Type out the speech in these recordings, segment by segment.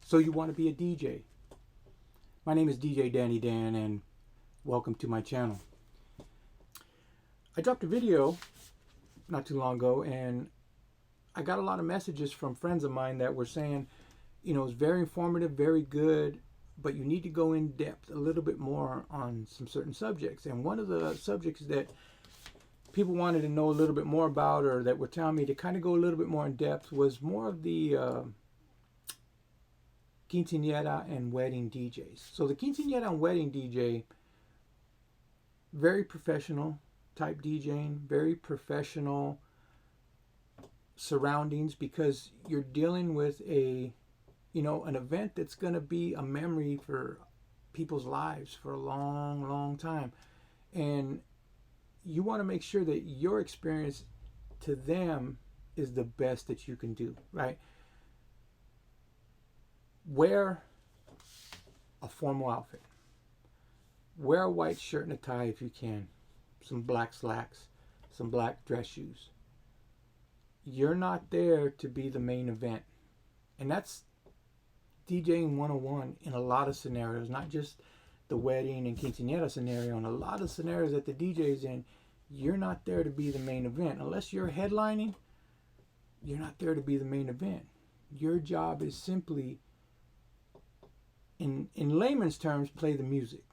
So you want to be a DJ? My name is DJ Danny Dan, and welcome to my channel. I dropped a video not too long ago, and I got a lot of messages from friends of mine that were saying, it's very informative, very good, but you need to go in depth a little bit more on some certain subjects. And one of the subjects that people wanted to know a little bit more about, or that were telling me to kind of go a little bit more in depth, was more of the quinceañera and wedding DJs. So the quinceañera and wedding DJ, very professional type DJing, very professional surroundings, because you're dealing with an event that's going to be a memory for people's lives for a long, long time. And you want to make sure that your experience to them is the best that you can do, right? Wear a formal outfit. Wear a white shirt and a tie if you can. Some black slacks, some black dress shoes. You're not there to be the main event. And that's DJing 101 in a lot of scenarios, not just the wedding and quinceañera scenario. In a lot of scenarios that the DJ's in, you're not there to be the main event. Unless you're headlining, you're not there to be the main event. Your job is simply, in layman's terms, play the music.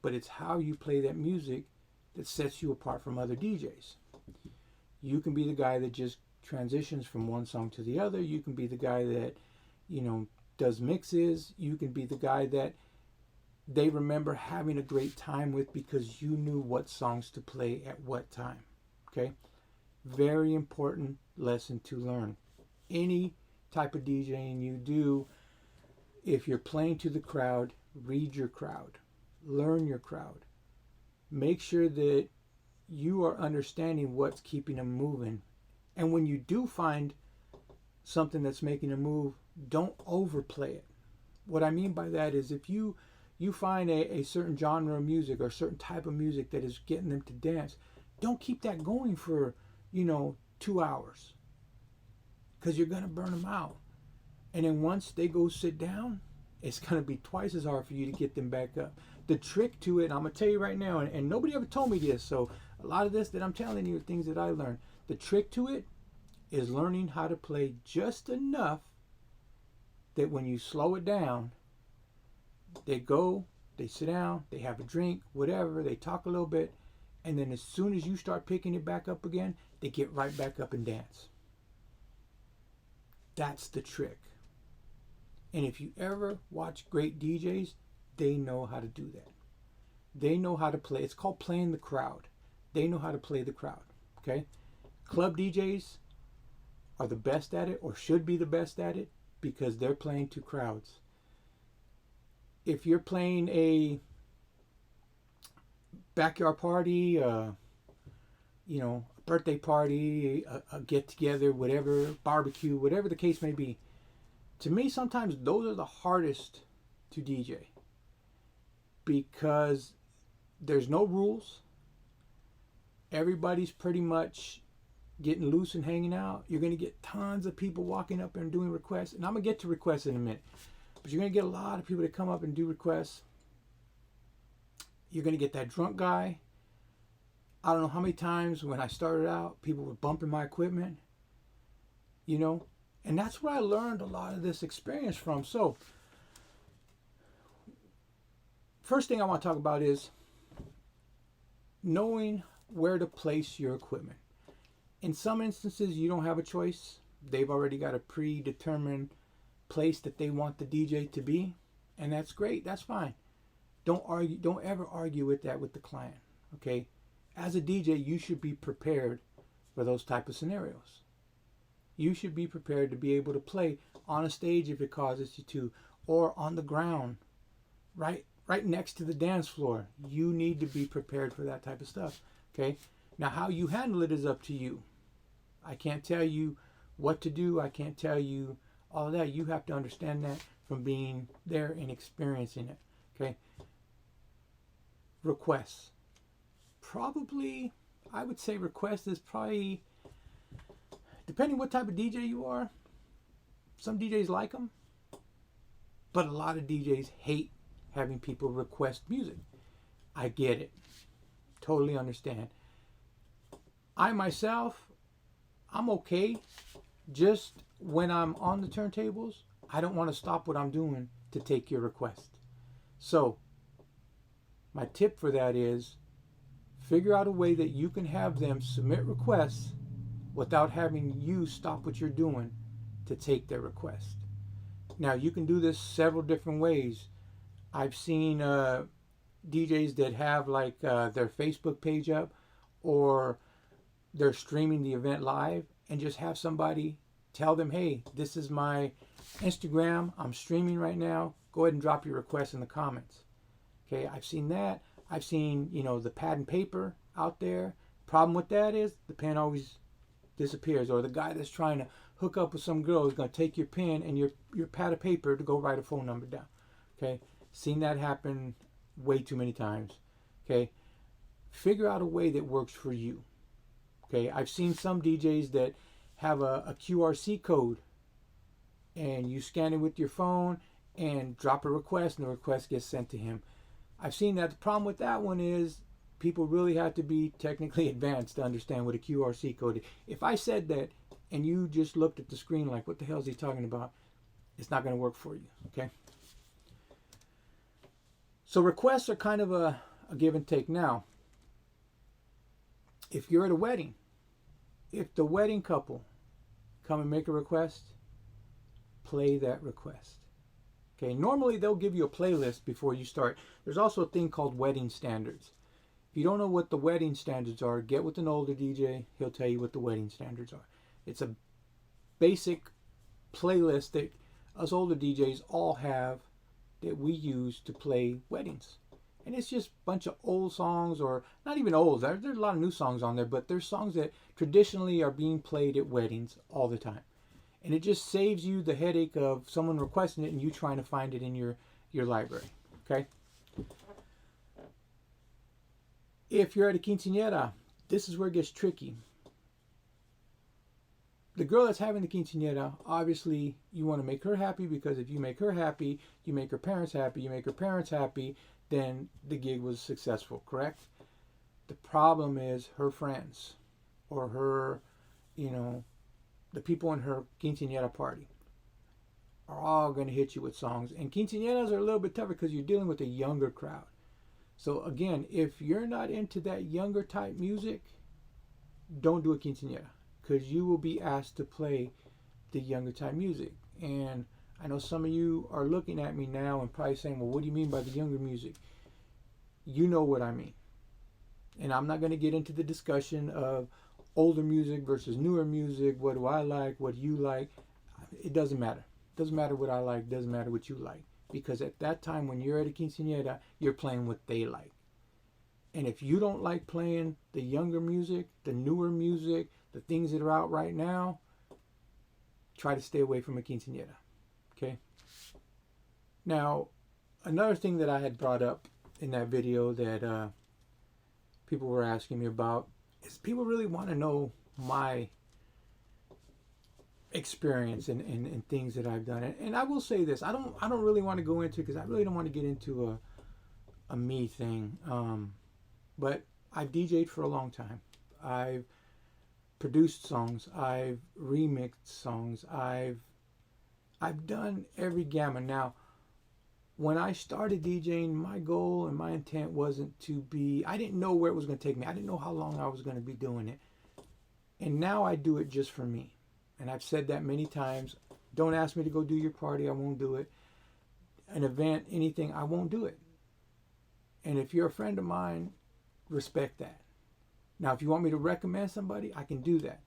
But it's how you play that music that sets you apart from other DJs. You can be the guy that just transitions from one song to the other. You can be the guy that, does mixes. You can be the guy that they remember having a great time with because you knew what songs to play at what time. Okay? Very important lesson to learn. Any type of DJing you do, if you're playing to the crowd, read your crowd. Learn your crowd. Make sure that you are understanding what's keeping them moving. And when you do find something that's making a move, don't overplay it. What I mean by that is, if you find a certain genre of music or a certain type of music that is getting them to dance, don't keep that going for 2 hours, because you're going to burn them out. And then once they go sit down, it's going to be twice as hard for you to get them back up. The trick to it, and I'm going to tell you right now, and nobody ever told me this, so a lot of this that I'm telling you are things that I learned. The trick to it is learning how to play just enough that when you slow it down, they sit down, they have a drink, whatever, they talk a little bit, and then as soon as you start picking it back up again, they get right back up and dance. That's the trick. And if you ever watch great DJs, they know how to do that. They know how to play. It's called playing the crowd. They know how to play the crowd. Okay? Club DJs are the best at it, or should be the best at it, because they're playing to crowds. If you're playing a backyard party, a birthday party, a get together, whatever, barbecue, whatever the case may be, to me, sometimes those are the hardest to DJ, because there's no rules. Everybody's pretty much getting loose and hanging out. You're going to get tons of people walking up and doing requests. And I'm going to get to requests in a minute. But you're going to get a lot of people that come up and do requests. You're going to get that drunk guy. I don't know how many times when I started out, people were bumping my equipment. And that's where I learned a lot of this experience from. So, first thing I want to talk about is knowing where to place your equipment. In some instances, you don't have a choice. They've already got a predetermined place that they want the DJ to be, and that's great. That's fine. Don't argue. Don't ever argue with that with the client. Okay? As a DJ, you should be prepared for those type of scenarios. You should be prepared to be able to play on a stage if it causes you to, or on the ground, right next to the dance floor. You need to be prepared for that type of stuff. Okay? Now, how you handle it is up to you. I can't tell you what to do. I can't tell you all of that. You have to understand that from being there and experiencing it. Okay? Requests. Probably, I would say request is probably, depending what type of DJ you are, some DJs like them. But a lot of DJs hate having people request music. I get it. Totally understand. I myself, I'm okay. Just when I'm on the turntables, I don't want to stop what I'm doing to take your request. So, my tip for that is figure out a way that you can have them submit requests without having you stop what you're doing to take their request. Now, you can do this several different ways. I've seen DJs that have like their Facebook page up, or they're streaming the event live, and just have somebody tell them, hey, this is my Instagram, I'm streaming right now, go ahead and drop your request in the comments. Okay, I've seen that. I've seen, the pad and paper out there. Problem with that is the pen always disappears, or the guy that's trying to hook up with some girl is going to take your pen and your pad of paper to go write a phone number down. Okay, seen that happen way too many times. Okay, figure out a way that works for you. Okay, I've seen some DJs that have a QRC code, and you scan it with your phone and drop a request, and the request gets sent to him. I've seen that. The problem with that one is people really have to be technically advanced to understand what a QRC code is. If I said that and you just looked at the screen like, what the hell is he talking about? It's not going to work for you, okay? So requests are kind of a give and take. Now, if you're at a wedding, if the wedding couple come and make a request, play that request. Okay, normally they'll give you a playlist before you start. There's also a thing called wedding standards. If you don't know what the wedding standards are, get with an older DJ. He'll tell you what the wedding standards are. It's a basic playlist that us older DJs all have that we use to play weddings. And it's just a bunch of old songs, or not even old. There's a lot of new songs on there, but there's songs that traditionally are being played at weddings all the time. And it just saves you the headache of someone requesting it and you trying to find it in your library. Okay? If you're at a quinceañera, this is where it gets tricky. The girl that's having the quinceañera, obviously you want to make her happy, because if you make her happy, you make her parents happy, you make her parents happy, then the gig was successful, correct? The problem is her friends, or her, the people in her quinceañera party are all going to hit you with songs. And quinceañeras are a little bit tougher because you're dealing with a younger crowd. So again, if you're not into that younger type music, don't do a quinceañera, because you will be asked to play the younger type music. And I know some of you are looking at me now and probably saying, well, what do you mean by the younger music? You know what I mean. And I'm not going to get into the discussion of older music versus newer music. What do I like? What do you like? It doesn't matter. It doesn't matter what I like. It doesn't matter what you like. Because at that time when you're at a quinceañera, you're playing what they like. And if you don't like playing the younger music, the newer music, the things that are out right now, try to stay away from a quinceañera. Okay? Now, another thing that I had brought up in that video that people were asking me about is people really want to know my experience and things that I've done. And I will say this, I don't really want to go into, because I really don't want to get into a me thing. But I've DJ'd for a long time. I've produced songs. I've remixed songs. I've done every gamut. Now, when I started DJing, my goal and my intent wasn't to be, I didn't know where it was going to take me. I didn't know how long I was going to be doing it. And now I do it just for me. And I've said that many times. Don't ask me to go do your party. I won't do it. An event, anything, I won't do it. And if you're a friend of mine, respect that. Now, if you want me to recommend somebody, I can do that.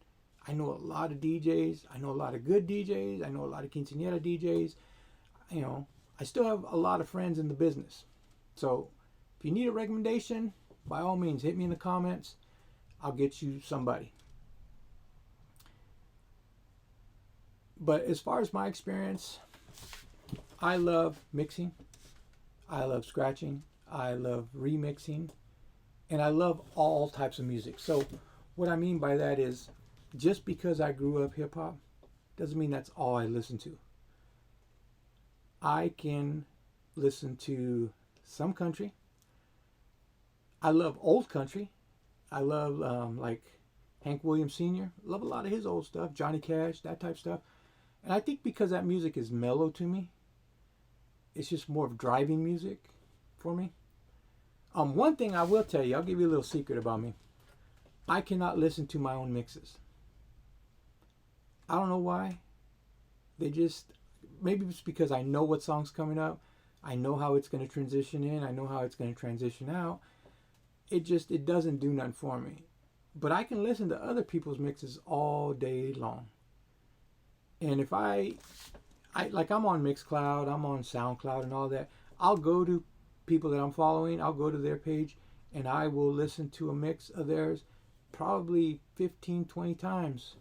I know a lot of DJs. I know a lot of good DJs. I know a lot of quinceañera DJs. I still have a lot of friends in the business. So if you need a recommendation, by all means, hit me in the comments. I'll get you somebody. But as far as my experience, I love mixing. I love scratching. I love remixing. And I love all types of music. So what I mean by that is, just because I grew up hip-hop doesn't mean that's all I listen to. I can listen to some country. I love old country. I love like Hank Williams Sr. Love a lot of his old stuff, Johnny Cash, that type of stuff. And I think because that music is mellow to me, it's just more of driving music for me. One thing I will tell you, I'll give you a little secret about me. I cannot listen to my own mixes. I don't know why. They just, maybe it's because I know what song's coming up. I know how it's going to transition in. I know how it's going to transition out. It doesn't do nothing for me. But I can listen to other people's mixes all day long. And if I'm on Mixcloud, I'm on SoundCloud and all that, I'll go to people that I'm following, I'll go to their page, and I will listen to a mix of theirs probably 15, 20 times.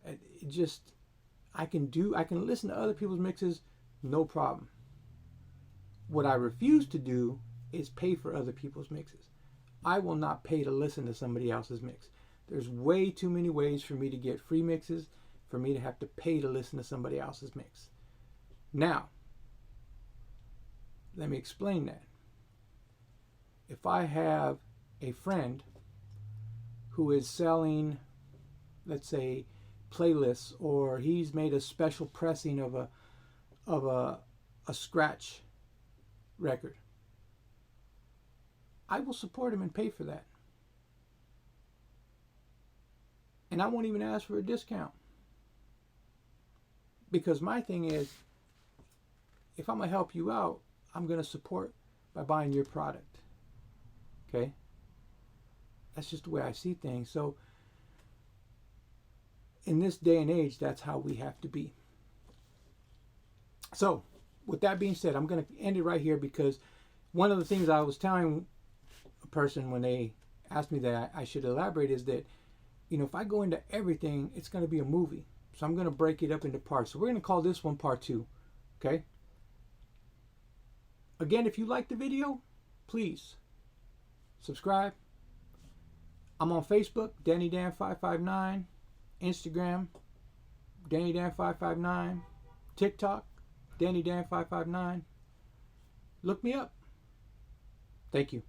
I can listen to other people's mixes, no problem. What I refuse to do is pay for other people's mixes. I will not pay to listen to somebody else's mix. There's way too many ways for me to get free mixes, for me to have to pay to listen to somebody else's mix. Now, let me explain that. If I have a friend who is selling, let's say, playlists, or he's made a special pressing of a scratch record, I will support him and pay for that. And I won't even ask for a discount. Because my thing is, if I'm going to help you out, I'm going to support by buying your product. Okay? That's just the way I see things. So, in this day and age, that's how we have to be. So, with that being said, I'm going to end it right here, because one of the things I was telling a person when they asked me that I should elaborate is that, if I go into everything, it's going to be a movie. So I'm going to break it up into parts. So we're going to call this one part 2. Okay? Again, if you like the video, please subscribe. I'm on Facebook, DannyDan559. Instagram, DannyDan559. TikTok, DannyDan559. Look me up. Thank you.